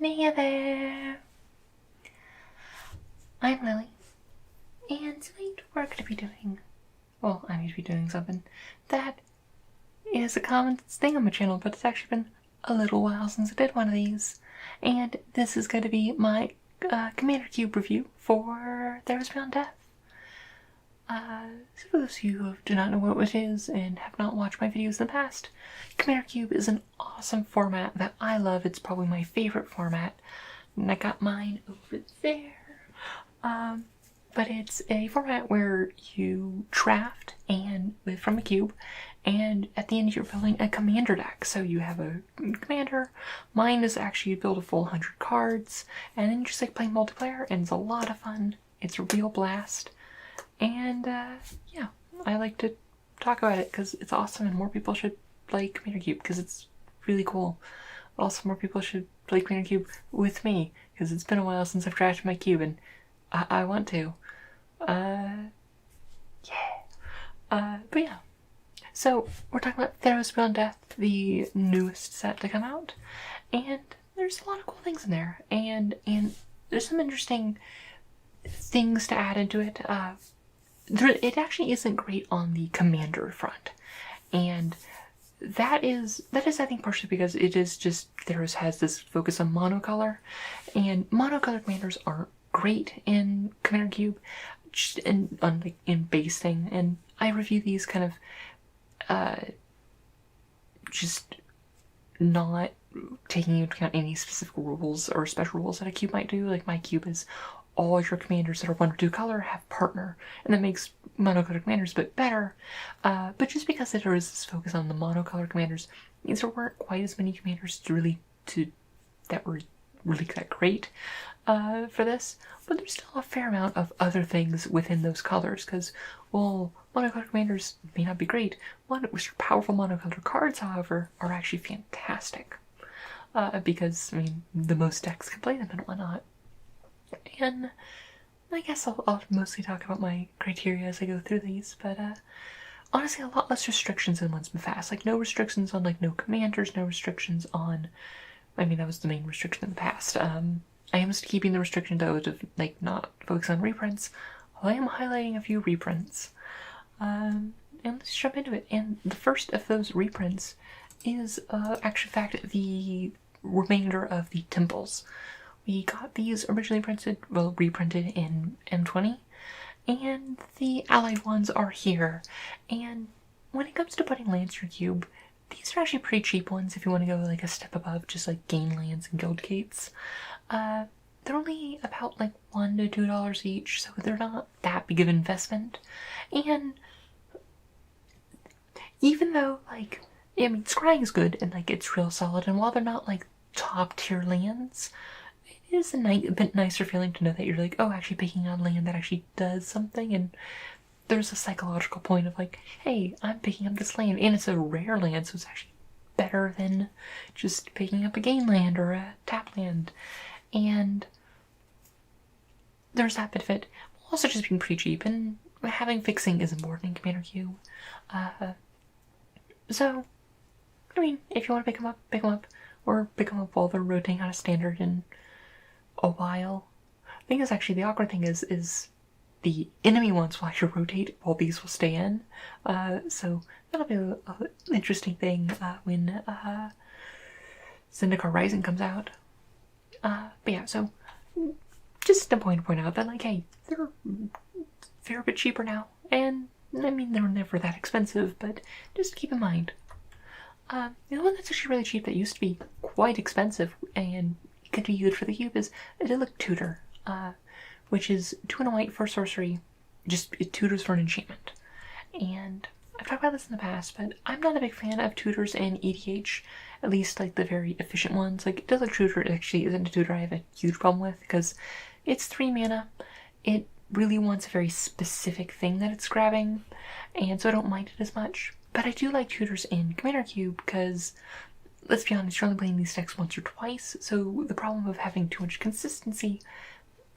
Hey there! I'm Lily, and tonight we're going to be doing, well, I need to be doing something that is a common thing on my channel, but it's actually been a little while since I did one of these. And this is going to be my Commander Cube review for Theros Beyond Death. So for those of you who do not know what it is and have not watched my videos in the past, Commander Cube is an awesome format that I love. It's probably my favorite format, and I got mine over there. But it's a format where you draft from a cube, and at the end you're building a commander deck. So you have a commander. Mine is actually you build a full 100 cards, and then you just like playing multiplayer, and it's a lot of fun. It's a real blast. And yeah, I like to talk about it because it's awesome, and more people should play Commander Cube because it's really cool. Also, more people should play Commander Cube with me because it's been a while since I've drafted my cube, and I want to. But yeah. So we're talking about Theros Beyond Death, the newest set to come out, and there's a lot of cool things in there, and there's some interesting things to add into it. It actually isn't great on the commander front, and that is I think partially because it is just Theros has this focus on monocolor, and monocolor commanders aren't great in Commander Cube, just in base thing. And I review these kind of just not taking into account any specific rules or special rules that a cube might do. Like my cube is all your commanders that are 1 or 2 color have partner, and that makes monocolor commanders a bit better. But just because there is this focus on the monocolor commanders, means there weren't quite as many commanders that were really that great for this. But there's still a fair amount of other things within those colors, because, well, monocolor commanders may not be great. Powerful monocolor cards, however, are actually fantastic. Because, I mean, the most decks can play them and whatnot. And I guess I'll mostly talk about my criteria as I go through these, but honestly a lot less restrictions than once in the past. Like no restrictions on like no commanders, no restrictions on, I mean that was the main restriction in the past. I am keeping the restriction though to like not focus on reprints. I am highlighting a few reprints. And let's jump into it. And the first of those reprints is actually in fact the remainder of the temples. We got these originally reprinted in M20, and the allied ones are here. And when it comes to putting lands in your cube, these are actually pretty cheap ones if you want to go like a step above just like gain lands and guild gates. They're only about like $1 to $2 each, so they're not that big of an investment. And even though like, I mean, scrying is good and like it's real solid, and while they're not like top tier lands, it is a bit nicer feeling to know that you're like, oh, actually picking out land that actually does something, and there's a psychological point of like, hey, I'm picking up this land, and it's a rare land, so it's actually better than just picking up a gain land or a tap land. And there's that benefit. Also just being pretty cheap, and having fixing is important in Commander Cube. So, I mean, if you want to pick them up, or pick them up while they're rotating out of standard in a while. The thing is, actually, the awkward thing is the enemy ones will actually rotate while these will stay in. So that'll be an interesting thing when Zendikar Rising comes out. But yeah, so just a point to point out that, like, hey, they're a fair bit cheaper now. And, I mean, they're never that expensive, but just keep in mind. The one that's actually really cheap that used to be quite expensive and could be good for the cube is idyllic Tutor, which is 2 and a white for sorcery. Just it tutors for an enchantment. And I've talked about this in the past, but I'm not a big fan of tutors in EDH, at least like the very efficient ones. Like idyllic Tutor actually isn't a tutor I have a huge problem with because it's 3 mana. It really wants a very specific thing that it's grabbing, and so I don't mind it as much. But I do like tutors in Commander Cube because, let's be honest, you're only playing these decks once or twice, so the problem of having too much consistency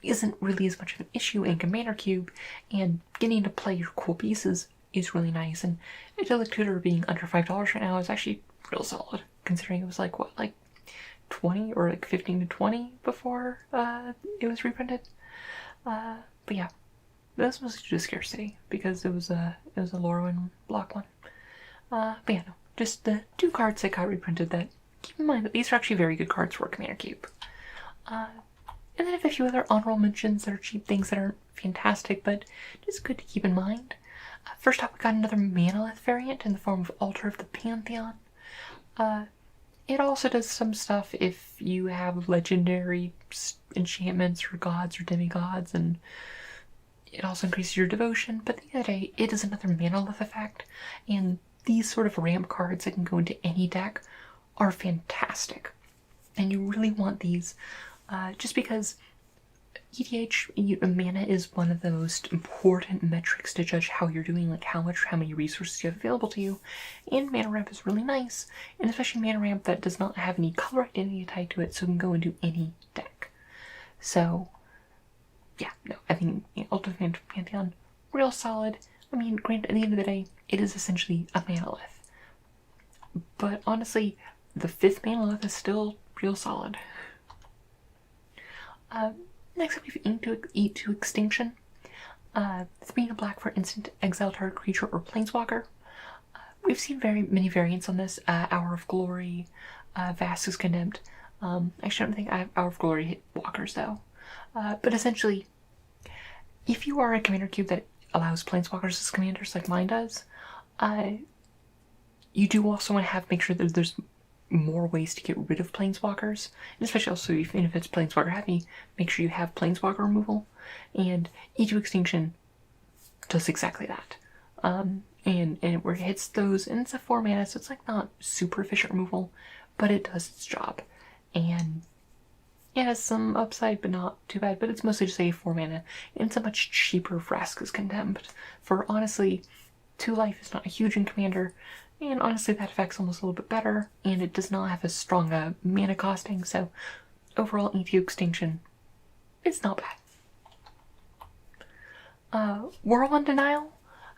isn't really as much of an issue in Commander Cube, and getting to play your cool pieces is really nice. And idyllic Tutor being under $5 right now is actually real solid, considering it was like, what, like 20 or like 15 to 20 before it was reprinted. But yeah, that's mostly due to scarcity because it was a Lorwyn block one. But yeah, no, just the 2 cards that got reprinted. That keep in mind that these are actually very good cards for a Commander Cube. And then I have a few other honorable mentions that are cheap things that aren't fantastic, but just good to keep in mind. First up, we got another Manolith variant in the form of Altar of the Pantheon. It also does some stuff if you have legendary enchantments or gods or demigods, and it also increases your devotion, but at the end of the day, it is another Manolith effect, and these sort of ramp cards that can go into any deck are fantastic. And you really want these, just because ETH, mana is one of the most important metrics to judge how you're doing, like how many resources you have available to you, and mana ramp is really nice, and especially mana ramp that does not have any color identity tied to it, so it can go into any deck. So, yeah, no, I think Ultimate Pantheon, real solid. I mean, granted, at the end of the day, it is essentially a Manolith. But honestly, the 5th Manolith is still real solid. Next up, we have Eat to Extinction. 3 and a black for instant exile target creature or planeswalker. We've seen very many variants on this. Hour of Glory, Vast is Condemned. Actually, I don't think I have Hour of Glory hit walkers though. But essentially, if you are a commander cube that allows planeswalkers as commanders like mine does, you do also want to make sure that there's more ways to get rid of planeswalkers, and especially also even if it's planeswalker heavy, make sure you have planeswalker removal. And Eat to Extinction does exactly that. And it hits those, and it's a 4 mana, so it's like not super efficient removal, but it does its job. And it has some upside, but not too bad. But it's mostly just a 4 mana, and it's a much cheaper Vraska's Contempt. For honestly, 2 life is not huge in Commander, and honestly that effect's almost a little bit better, and it does not have as strong mana costing, so overall ETB Extinction, it's not bad. Whirlwind Denial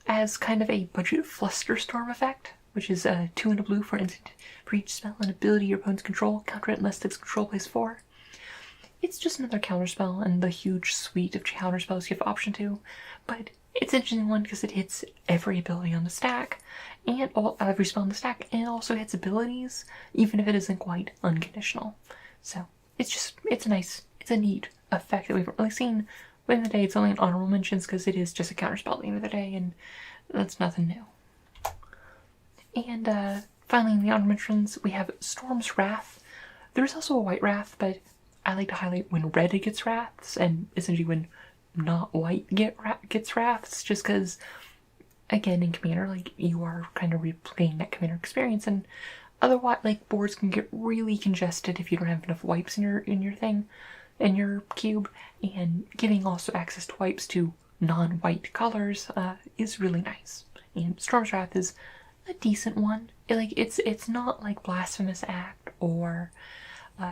as kind of a budget Flusterstorm effect, which is 2 and a blue for instant for each spell and ability your opponents control, counter it unless its control plays 4. It's just another counterspell and the huge suite of counterspells you have option to, but it's an interesting one because it hits every ability on the stack, and every spell on the stack, and it also hits abilities, even if it isn't quite unconditional. So it's a neat effect that we haven't really seen. But in the day, it's only an honorable mentions because it is just a counterspell at the end of the day, and that's nothing new. And finally, in the honorable mentions, we have Storm's Wrath. There's also a White Wrath, but I like to highlight when red gets wraths, and essentially when not white gets wraths, just because, again, in Commander, like, you are kind of replaying that Commander experience, and otherwise, like, boards can get really congested if you don't have enough wipes in your cube, and giving also access to wipes to non-white colors is really nice. And Storm's Wrath is a decent one. It's not like Blasphemous Act or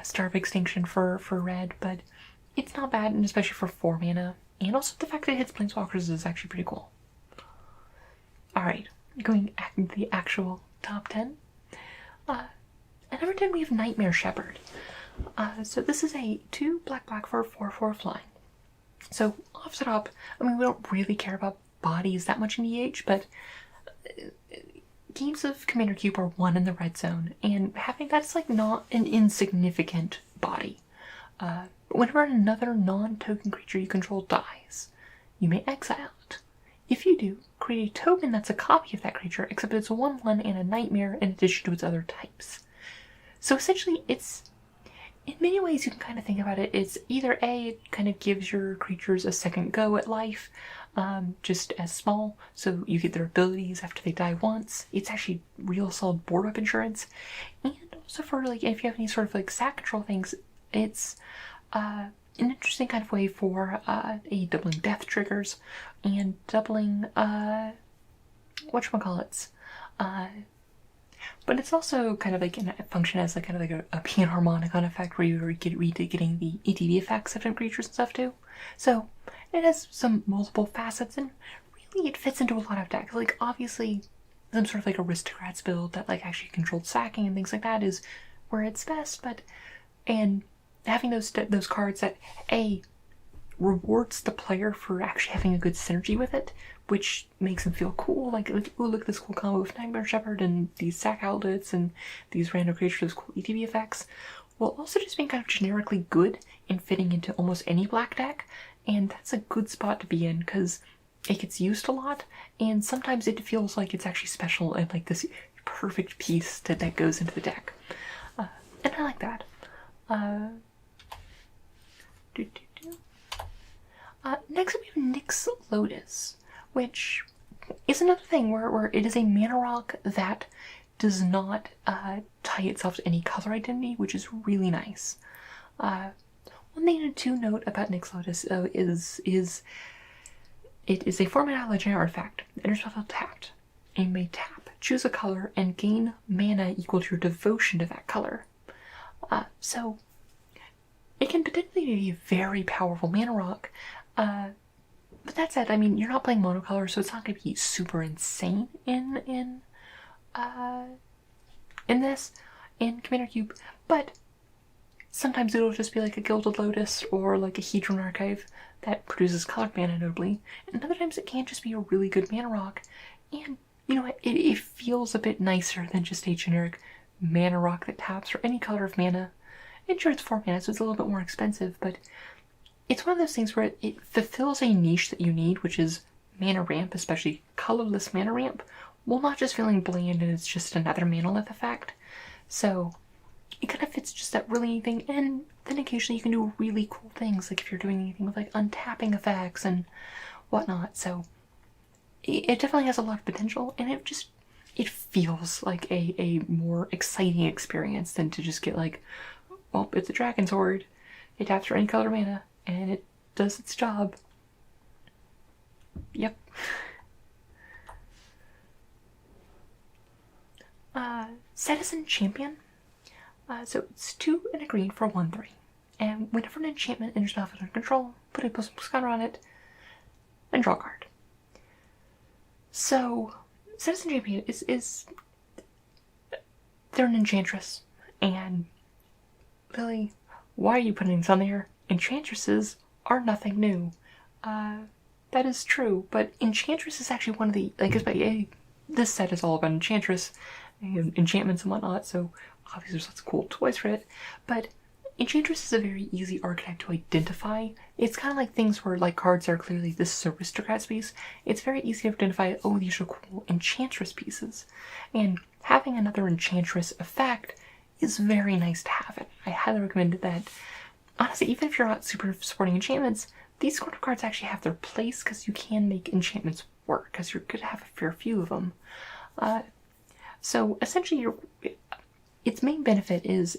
Star of Extinction for red, but it's not bad, and especially for 4 mana. And also the fact that it hits planeswalkers is actually pretty cool. Alright, going to the actual top 10. At number 10 we have Nightmare Shepherd. So this is a 2 black for 4/4 flying. So off the top, I mean, we don't really care about bodies that much in EH, but games of Commander Cube are 1 in the red zone, and having that's like not an insignificant body. Whenever another non-token creature you control dies, you may exile it. If you do, create a token that's a copy of that creature, except it's a 1/1 and a nightmare in addition to its other types. So essentially, it's, in many ways you can kind of think about it, it's either A, it kind of gives your creatures a second go at life, just as small, so you get their abilities after they die once. It's actually real solid board up insurance, and also for, like, if you have any sort of, like, sack control things, it's an interesting kind of way for a doubling death triggers and doubling whatchamacallits. But it's also kind of like a function as like kind of like a Panharmonicon effect where you're getting the ETB effects of creatures and stuff too. So it has some multiple facets, and really it fits into a lot of decks. Like obviously some sort of like aristocrats build that like actually controlled sacking and things like that is where it's best, but And having those cards that rewards the player for actually having a good synergy with it, which makes them feel cool. Like, oh, look at this cool combo with Nightmare Shepherd and these sack outlets and these random creatures with cool ETB effects, while also just being kind of generically good and fitting into almost any black deck. And that's a good spot to be in because it gets used a lot, and sometimes it feels like it's actually special and like this perfect piece that goes into the deck. And I like that. Next up we have Nyx Lotus, which is another thing where it is a mana rock that does not tie itself to any color identity, which is really nice. One thing to note about Nyx Lotus is it is a 4-mana legendary artifact. Enters battlefield tapped. And you may tap, choose a color, and gain mana equal to your devotion to that color. So it can potentially be a very powerful mana rock. But that said, I mean, you're not playing monocolor, so it's not going to be super insane in Commander Cube. But sometimes it'll just be like a Gilded Lotus or like a Hedron Archive that produces colored mana, notably. And other times it can just be a really good mana rock. And you know what? It feels a bit nicer than just a generic mana rock that taps for any color of mana. And sure, it's 4 mana, so it's a little bit more expensive, but it's one of those things where it fulfills a niche that you need, which is mana ramp, especially colorless mana ramp, while not just feeling bland and it's just another monolith effect. So it kind of fits just that really anything, and then occasionally you can do really cool things, like if you're doing anything with like untapping effects and whatnot. So it definitely has a lot of potential, and it feels like a more exciting experience than to just get like, well, it's a Dragon Sword, it taps for any color mana, and it does its job. Yep. Citizen Champion. So it's 2 and a green for 1/3. And whenever an enchantment enters battlefield under control, put a +1 counter on it, and draw a card. So, Citizen Champion is they're an Enchantress, and really, why are you putting this on there? Enchantresses are nothing new. That is true, but Enchantress is actually one of the, this set is all about Enchantress and enchantments and whatnot, so obviously there's lots of cool toys for it, but Enchantress is a very easy archetype to identify. It's kind of like things where like cards are clearly this is aristocrat's piece. It's very easy to identify, oh, these are cool Enchantress pieces. And having another Enchantress effect is very nice to have it. I highly recommend that. Honestly, even if you're not super supporting enchantments, these sort of cards actually have their place because you can make enchantments work, because you're going to have a fair few of them. So essentially, its main benefit is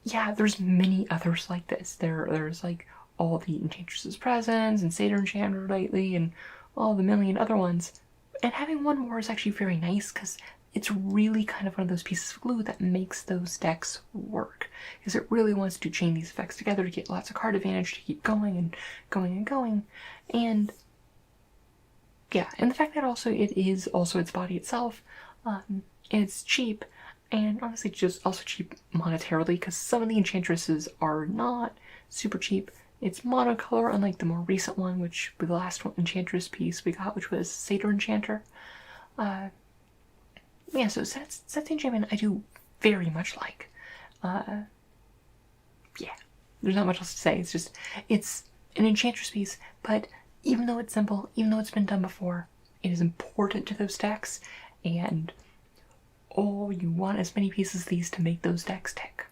yeah, there's many others like this. There's like all the Enchantress's Presence and Satyr Enchanter lately and all the million other ones. And having one more is actually very nice because it's really kind of one of those pieces of glue that makes those decks work. Because it really wants to chain these effects together to get lots of card advantage to keep going and going and going. And yeah, and the fact that also it is also its body itself, it's cheap. And honestly, just also cheap monetarily, because some of the Enchantresses are not super cheap. It's monocolor, unlike the more recent one, which the last one Enchantress piece we got, which was Satyr Enchanter. Yeah, so Citizen Enchantment I do very much like. Yeah, there's not much else to say. It's just, it's an Enchantress piece, but even though it's simple, even though it's been done before, it is important to those decks, and oh, you want as many pieces of these to make those decks tick.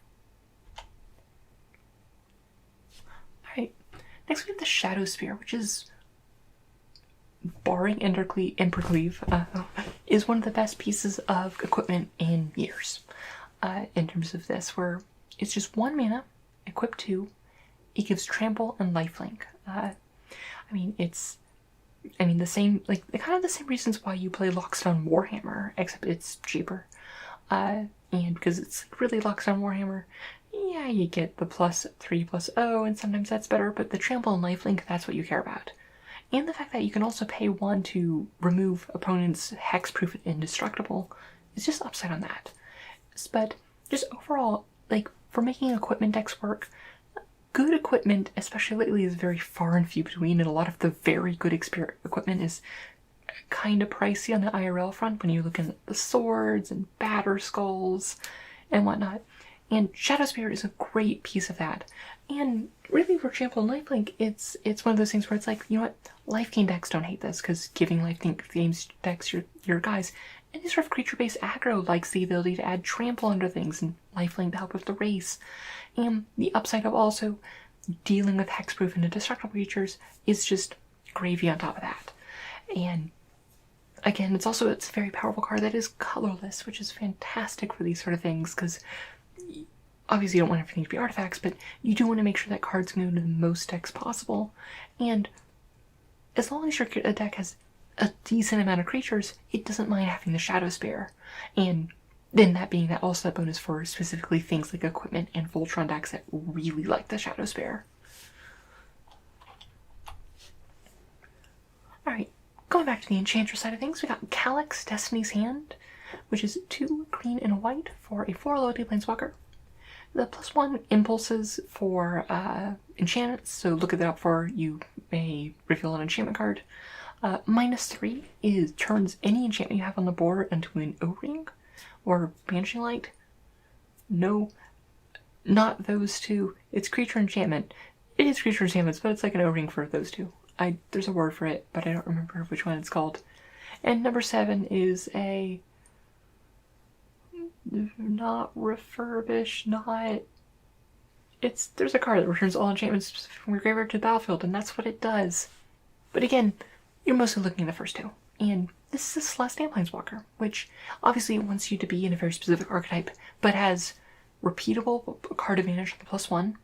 Alright, next we have the Shadow Spear, which is, barring Embercleave, is one of the best pieces of equipment in years. In terms of this, where it's just 1 mana, equip 2, it gives trample and lifelink. The same, like, kind of the same reasons why you play Lockstone Warhammer, except it's cheaper. And because it's really Lockstone Warhammer, yeah, you get the +3/+0, and sometimes that's better, but the trample and lifelink, that's what you care about. And the fact that you can also pay 1 to remove opponent's hexproof and indestructible is just upside on that. But just overall, like, for making equipment decks work. Good equipment, especially lately, is very far and few between, and a lot of the very good equipment is kind of pricey on the IRL front when you're looking at the swords and batter skulls and whatnot. And Shadow Spirit is a great piece of that. And really, for example, in Lifelink, it's one of those things where it's like, you know what, life gain decks don't hate this, because giving Lifelink games decks your guys, any sort of creature-based aggro likes the ability to add trample under things and lifelink to help with the race. And the upside of also dealing with hexproof and indestructible creatures is just gravy on top of that. And again, it's a very powerful card that is colorless, which is fantastic for these sort of things, because obviously you don't want everything to be artifacts, but you do want to make sure that cards can go into the most decks possible. And as long as your deck has a decent amount of creatures, it doesn't mind having the Shadow Spear. And then that being that also that bonus for specifically things like equipment and Voltron decks that really like the Shadow Spear. Alright, going back to the Enchantress side of things, we got Calyx, Destiny's Hand, which is 2 green and a white for a 4 loyalty planeswalker. The +1 impulses for enchantments, so look at that up for you may reveal an enchantment card. -3 is turns any enchantment you have on the board into an O-ring or Banishing Light. No, not those two. It's creature enchantment. It is creature enchantments, but it's like an O-ring for those two. There's a word for it, but I don't remember which one it's called. And number 7 is a not refurbish, not... There's a card that returns all enchantments from your graveyard to the battlefield, and that's what it does. But again, you're mostly looking at the first two. And this is a Celestial Planeswalker, which obviously wants you to be in a very specific archetype, but has repeatable card advantage on the +1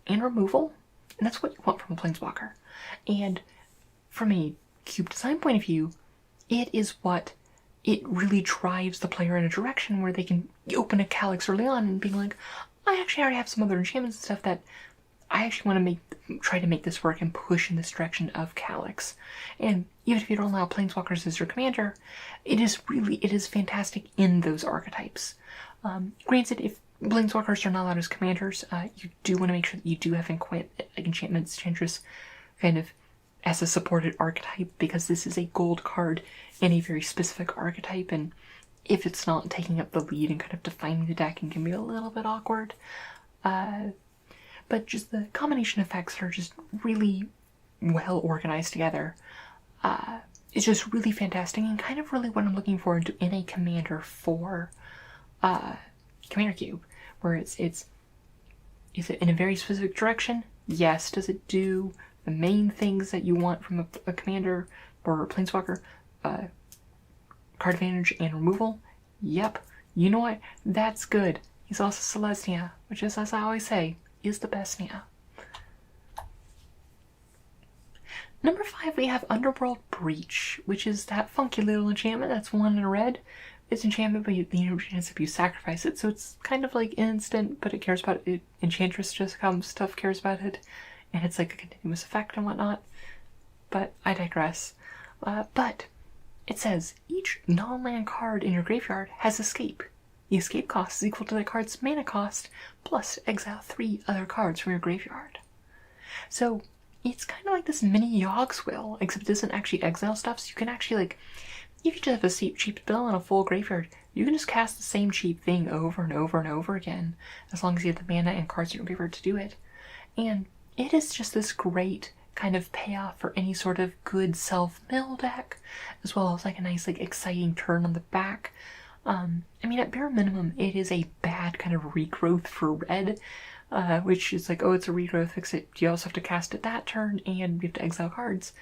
and removal. And that's what you want from a Planeswalker. And from a cube design point of view, it is what it really drives the player in a direction where they can open a Calyx early on and being like, I actually already have some other enchantments and stuff that I actually want to try to make this work and push in this direction of Calyx. And even if you don't allow Planeswalkers as your commander, it is fantastic in those archetypes. Granted, if Planeswalkers are not allowed as commanders, you do want to make sure that you do have Enchantment's Enchantress kind of as a supported archetype, because this is a gold card in a very specific archetype, and if it's not taking up the lead and kind of defining the deck, it can be a little bit awkward. But just the combination effects are just really well organized together. It's just really fantastic and kind of really what I'm looking forward to in a commander for Commander Cube, where is it in a very specific direction? Yes. Does it do the main things that you want from a commander or a planeswalker? Card advantage and removal? Yep. You know what? That's good. He's also Celestia, which is, as I always say, is the best Nia. Number 5, we have Underworld Breach, which is that funky little enchantment that's 1 in a red. It's enchantment, but the chance if you sacrifice it, so it's kind of like instant, but it cares about it. Enchantress just comes, stuff cares about it, and it's like a continuous effect and whatnot. But I digress. But it says each non-land card in your graveyard has escape. The escape cost is equal to the card's mana cost plus exile 3 other cards from your graveyard. So it's kind of like this mini Yogg's Will, except it doesn't actually exile stuff, so you can actually, like, if you just have a cheap spell and a full graveyard, you can just cast the same cheap thing over and over and over again, as long as you have the mana and cards in your graveyard to do it. And it is just this great kind of payoff for any sort of good self-mill deck, as well as like a nice, like, exciting turn on the back. I mean, at bare minimum, it is a bad kind of regrowth for red, which is like, oh, it's a regrowth, fix it. You also have to cast it that turn, and you have to exile cards.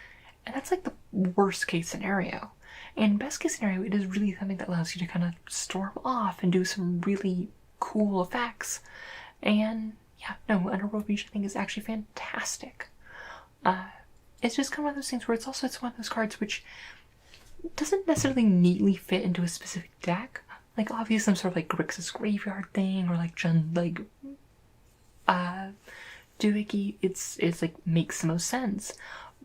And that's like the worst case scenario. And best case scenario, it is really something that allows you to kind of storm off and do some really cool effects. And yeah, no, Underworld Breach I think is actually fantastic. It's just kind of one of those things where it's one of those cards which doesn't necessarily neatly fit into a specific deck. Like, obviously some sort of like Grixis Graveyard thing, or like Doohickey, it's like makes the most sense.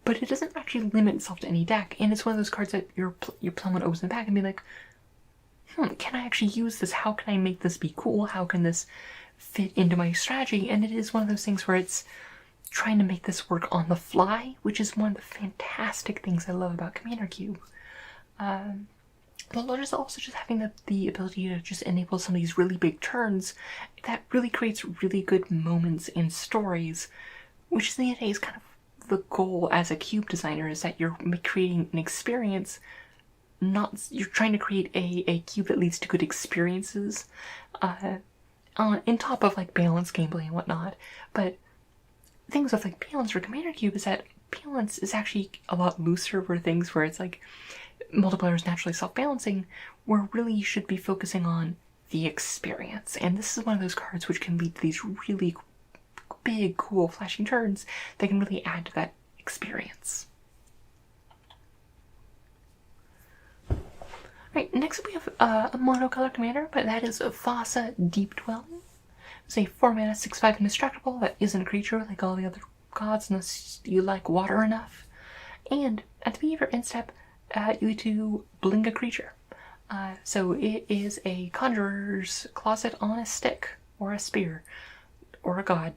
But it doesn't actually limit itself to any deck, and it's one of those cards that your someone opens the back and be like, can I actually use this? How can I make this be cool? How can this fit into my strategy? And it is one of those things where it's trying to make this work on the fly, which is one of the fantastic things I love about Commander Cube. But just also just having the ability to just enable some of these really big turns that really creates really good moments and stories, which at the end of the day is kind of the goal as a cube designer, is that you're creating an experience, you're trying to create a cube that leads to good experiences, on top of like balanced gameplay and whatnot. But things with like balance for Commander Cube is that balance is actually a lot looser for things where it's like multiplayer is naturally self-balancing, where really you should be focusing on the experience. And this is one of those cards which can lead to these really big, cool, flashing turns that can really add to that experience. Right, next we have a monocolor commander, but that is Thassa Deep Dwelling. It's a 4-mana 6/5 indestructible that isn't a creature like all the other gods unless you like water enough. And at the beginning of your end step, you get to bling a creature. So it is a Conjurer's Closet on a stick, or a spear, or a god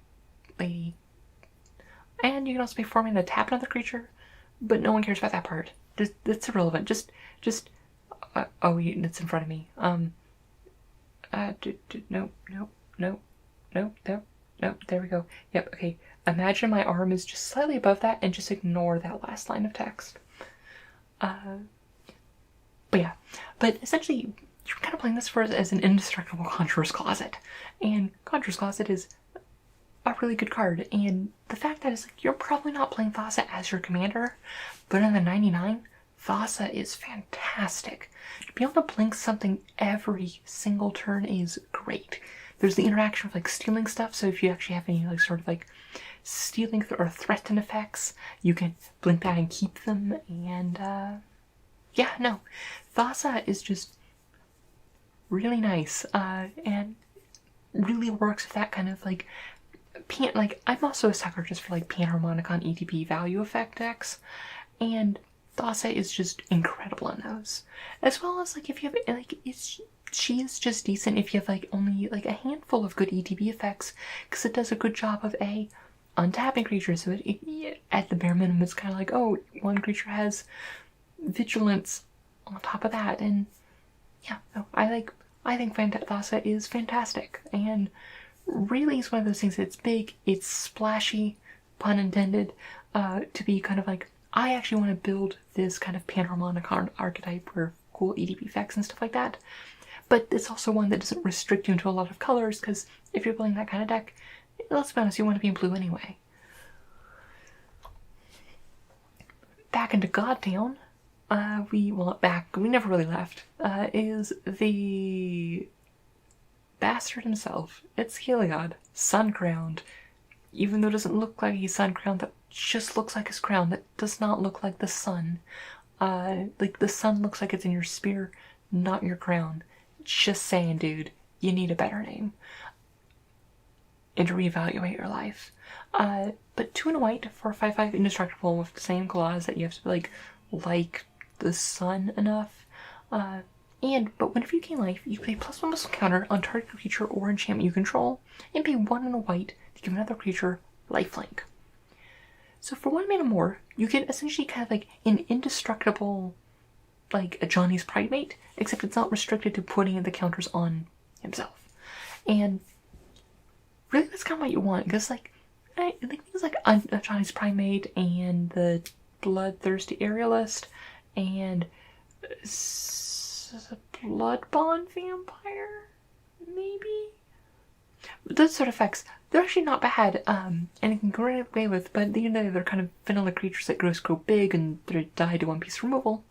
lady. And you can also be forming to tap another creature, but no one cares about that part. That's irrelevant. Oh, it's in front of me. No, there we go. Yep, okay. Imagine my arm is just slightly above that and just ignore that last line of text. But essentially, you're kind of playing this as an indestructible Conjurer's Closet. And Conjurer's Closet is a really good card. And the fact that it's like, you're probably not playing Thassa as your commander, but in the 99, Thassa is fantastic. To be able to blink something every single turn is great. There's the interaction with like stealing stuff, so if you actually have any like sort of like stealing or threaten effects, you can blink that and keep them. And Thassa is just really nice, and really works with that kind of like I'm also a sucker just for like Panharmonicon ETB value effect decks, and Thassa is just incredible in those. As well as like if you have like she is just decent if you have like only like a handful of good ETB effects, because it does a good job of untapping creatures. So at the bare minimum, it's kind of like, oh, one creature has vigilance on top of that, and I think Thassa is fantastic, and really is one of those things that's big, it's splashy, pun intended, to be kind of like, I actually want to build this kind of Panharmonicon archetype where cool ETB effects and stuff like that. But it's also one that doesn't restrict you into a lot of colors, because if you're building that kind of deck, let's be honest, you want to be in blue anyway. Back into Godtown, we never really left, is the bastard himself. It's Heliod, sun-crowned. Even though it doesn't look like he's sun-crowned, that just looks like his crown. That does not look like the sun. Like the sun looks like it's in your spear, not your crown. Just saying, dude, you need a better name. And to reevaluate your life. But 2 and a white for 5/5 indestructible with the same clause that you have to like the sun enough. But whenever you gain life, you pay +1 missile counter on target creature or enchantment you control, and pay 1 and a white to give another creature lifelink. So for 1 mana more, you get essentially kind of like an indestructible, like a Johnny's Pridemate, except it's not restricted to putting the counters on himself. And really that's kind of what you want, because like, I think things like a Johnny's Pridemate and the Bloodthirsty Aerialist and Bloodbond Vampire, maybe? Those sort of effects, they're actually not bad, and you can go right away with, but at the end of the day, they're kind of vanilla creatures that grow big and they die to 1-piece removal.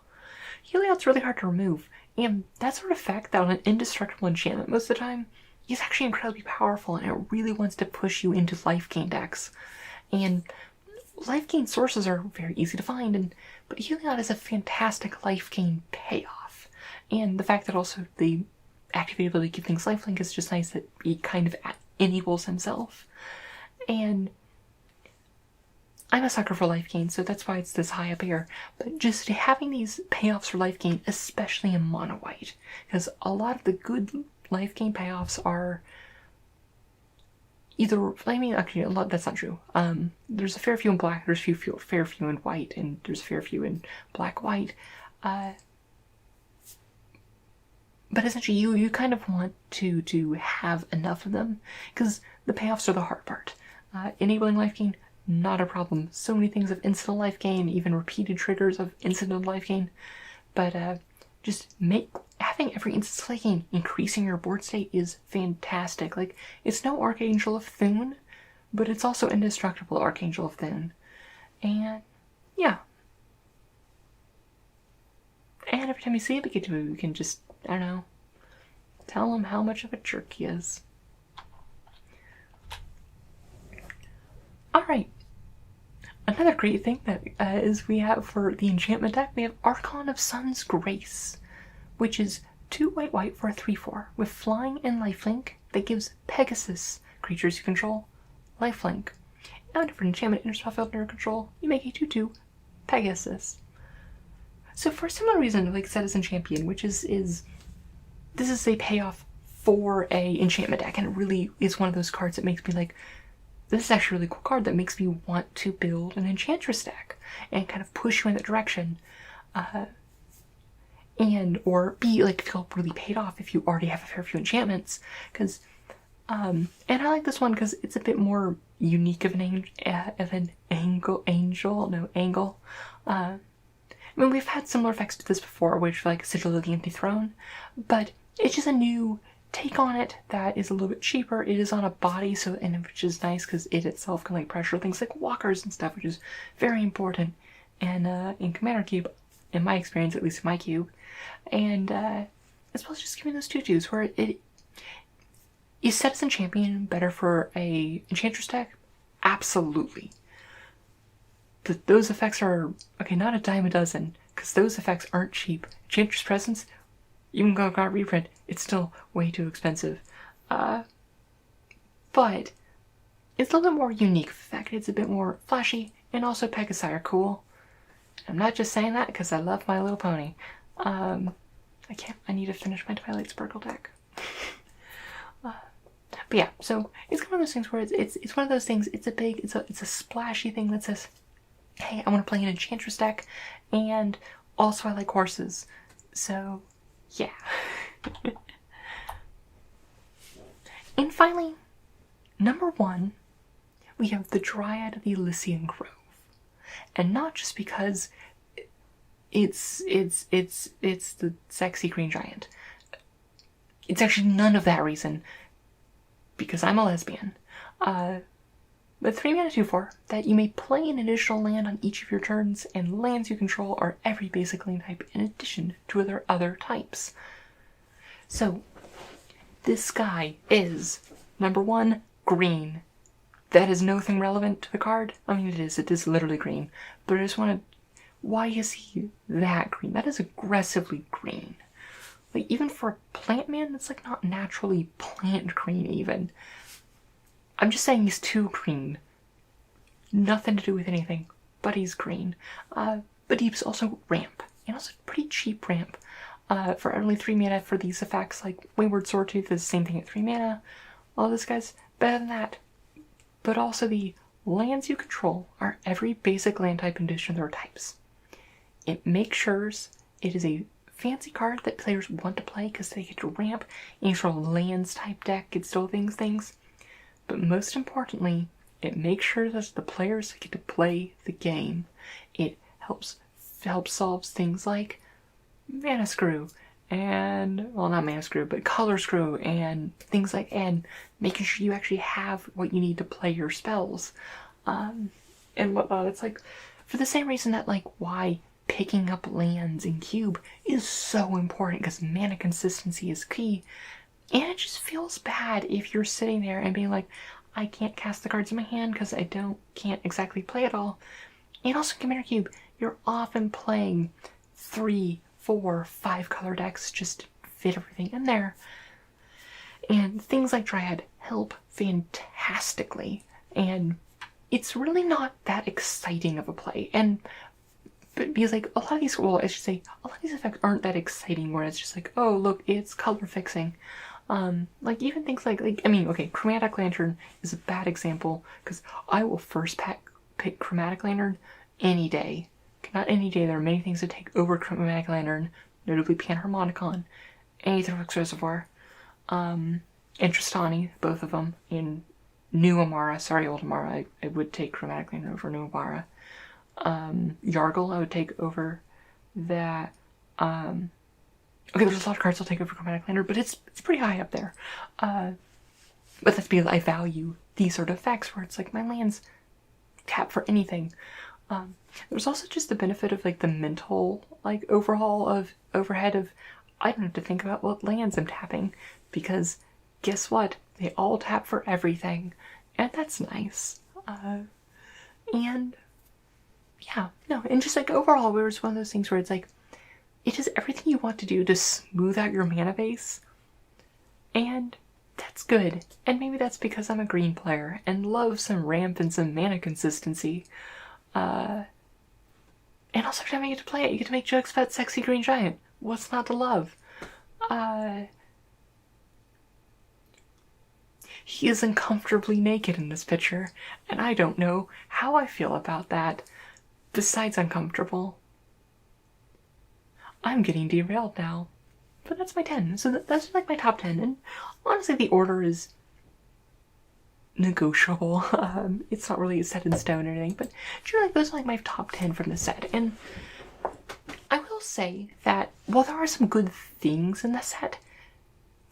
Heliod's really hard to remove, and that sort of effect that on an indestructible enchantment most of the time is actually incredibly powerful, and it really wants to push you into life gain decks. And life gain sources are very easy to find, but Heliod is a fantastic life gain payoff. And the fact that also the activated ability to give things lifelink is just nice, that he kind of enables himself. And I'm a sucker for life gain, so that's why it's this high up here. But just having these payoffs for life gain, especially in mono white, because a lot of the good life gain payoffs are either, I mean, actually, a lot, that's not true. There's a fair few in black, there's fair few in white, and there's a fair few in black-white. But essentially, you kind of want to have enough of them, because the payoffs are the hard part. Enabling life gain, not a problem. So many things of instant life gain, even repeated triggers of instant life gain. But just having every instant life gain increasing your board state is fantastic. Like, it's no Archangel of Thune, but it's also indestructible Archangel of Thune. And yeah. And every time you see a Pikachu, you can just, I don't know, tell him how much of a jerk he is. Alright. Another great thing that is we have for the enchantment deck, we have Archon of Sun's Grace, which is 2 white for a 3/4 with flying and lifelink that gives Pegasus creatures you control lifelink. And if an enchantment enters battlefield under your control, you make a 2/2 Pegasus. So for a similar reason to like Citizen Champion, which is this is a payoff for a enchantment deck, and it really is one of those cards that makes me like, this is actually a really cool card that makes me want to build an Enchantress deck and kind of push you in that direction. Or be like feel really paid off if you already have a fair few enchantments. Because and I like this one because it's a bit more unique of an angle. I mean, we've had similar effects to this before, which like Sigil of the Empty Throne, but it's just a new take on it that is a little bit cheaper. It is on a body, which is nice because it itself can like pressure things like walkers and stuff, which is very important. And in Commander Cube, in my experience, at least in my cube, and as well as just giving those 2/2s where it is Citizen Champion better for a Enchantress deck? Absolutely. Those effects are, okay, not a dime a dozen, because those effects aren't cheap. Enchantress Presence, even though I got reprint, it's still way too expensive. But it's a little bit more unique effect. It's a bit more flashy, and also Pegasi are cool. I'm not just saying that because I love My Little Pony. I need to finish my Twilight Sparkle deck. But yeah, so it's one of those things where it's one of those things, it's a splashy thing that says, hey, I want to play an Enchantress deck, and also I like horses. So, yeah. And finally, number 1, we have the Dryad of the Elysian Grove. And not just because it's the sexy green giant. It's actually none of that reason, because I'm a lesbian. But 3 mana 2/4 that you may play an additional land on each of your turns, and lands you control are every basic land type in addition to their other types. So this guy is number 1, green. That is nothing relevant to the card. I mean, it is literally green. But I just want to, why is he that green? That is aggressively green. Like, even for a plant man, that's like not naturally plant green even. I'm just saying he's too green. Nothing to do with anything, but he's green. But he's also ramp, and also pretty cheap ramp. For only 3 mana for these effects, like Wayward Swordtooth is the same thing at 3 mana. All this guy's better than that. But also the lands you control are every basic land type in addition to their types. It makes sure it is a fancy card that players want to play because they get to ramp any sort of lands type deck. It still things. But most importantly, it makes sure that the players get to play the game. It helps solve things like Mana Screw, and, well, not Mana Screw, but Color Screw, and things like, and making sure you actually have what you need to play your spells. And whatnot. It's like, for the same reason that, like, why picking up lands in Cube is so important, because mana consistency is key. And it just feels bad if you're sitting there and being like, I can't cast the cards in my hand because I can't exactly play it all. And also in Commander Cube, you're often playing 3, 4, 5 color decks just to fit everything in there. And things like Dryad help fantastically. And it's really not that exciting of a play. But because like a lot of these, well, I should say, a lot of these effects aren't that exciting where it's just like, oh look, it's color fixing. Like even things like I mean, okay, Chromatic Lantern is a bad example because I will first pick Chromatic Lantern any day. Not any day, there are many things to take over Chromatic Lantern, notably Panharmonicon, Aetherflux Reservoir, and Tristani, both of them, in New Amara, sorry old Amara, I would take Chromatic Lantern over New Amara. Yargle I would take over that. Okay, there's a lot of cards I'll take over Chromatic Lantern, but it's pretty high up there. But that's because I value these sort of effects where it's like my lands tap for anything. There's also just the benefit of like the mental like overhead of I don't have to think about what lands I'm tapping because guess what? They all tap for everything, and that's nice. And yeah, no, and just like overall, it was one of those things where it's like it is everything you want to do to smooth out your mana base, and that's good. And maybe that's because I'm a green player and love some ramp and some mana consistency. And also every time I get to play it, you get to make jokes about sexy green giant. What's not to love? He is uncomfortably naked in this picture, and I don't know how I feel about that, besides uncomfortable. I'm getting derailed now, but that's my 10. So that's like my top 10, and honestly the order is negotiable. It's not really set in stone or anything, but generally those are like my top 10 from the set. And I will say that while there are some good things in the set,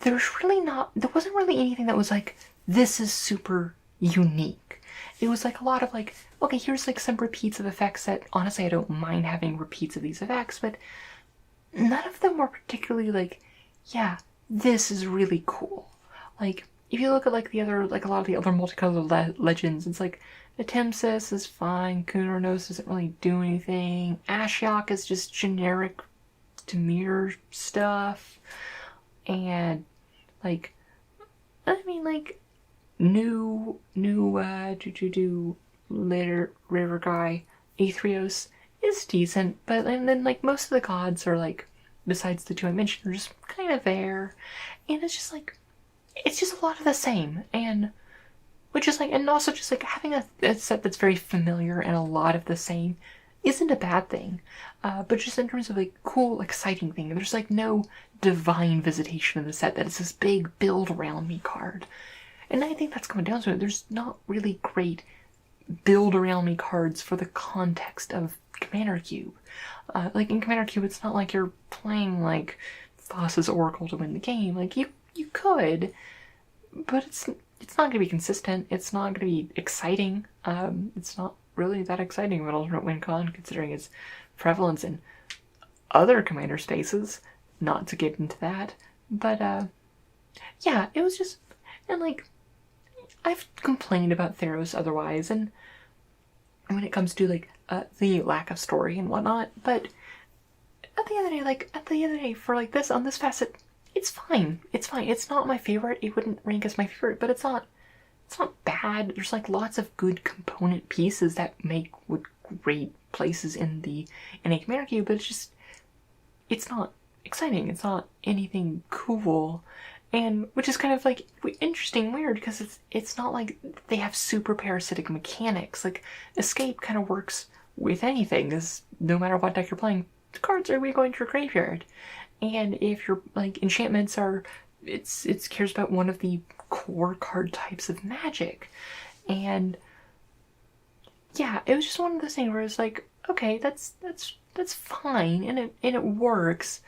there wasn't really anything that was like, this is super unique. It was like a lot of like, okay, here's like some repeats of effects that honestly I don't mind having repeats of these effects, but none of them were particularly like, yeah, this is really cool. Like, if you look at like a lot of the other multicolored legends, it's like Atemsis is fine, Kunornos doesn't really do anything, Ashiok is just generic Dimir stuff, and like, I mean like, new later river guy, Aetherios is decent, but and then like most of the gods are like, besides the two I mentioned, are just kind of there, and it's just like, it's just a lot of the same, and which is like, and also just like having a set that's very familiar and a lot of the same isn't a bad thing, but just in terms of like cool, exciting thing, there's like no divine visitation in the set that is this big build around me card, and I think that's coming down to it. There's not really great build around me cards for the context of Commander Cube. Like in Commander Cube, it's not like you're playing like Thassa's Oracle to win the game. Like you could, but it's not going to be consistent. It's not going to be exciting. It's not really that exciting of an alternate win con, considering its prevalence in other commander spaces. Not to get into that, but yeah, it was just, and like, I've complained about Theros otherwise, and when it comes to like the lack of story and whatnot, but at the end of the day, for like this on this facet, it's fine. It's fine. It's not my favorite. It wouldn't rank as my favorite, but it's not bad. There's like lots of good component pieces that make with great places in a Commander Cube, but it's not exciting. It's not anything cool. And which is kind of like interesting, weird, because it's not like they have super parasitic mechanics. Like Escape kind of works with anything, because no matter what deck you're playing, the cards are going to your graveyard. And if your like enchantments are, it cares about one of the core card types of Magic, and yeah, it was just one of those things where it's like, okay, that's fine, and it works,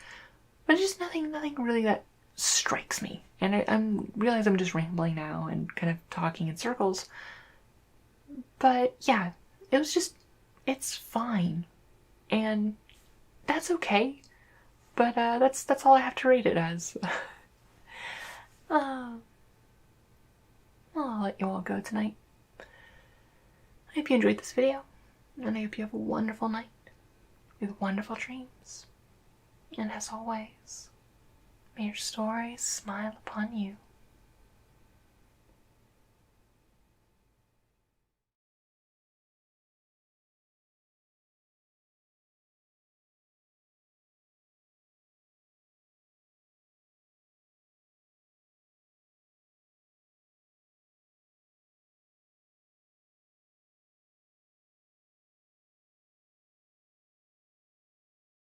but just nothing really that strikes me. And I realize I'm just rambling now and kind of talking in circles, but yeah, it's fine, and that's okay. But that's all I have to rate it as. I'll let you all go tonight. I hope you enjoyed this video, and I hope you have a wonderful night with wonderful dreams. And as always, may your stories smile upon you.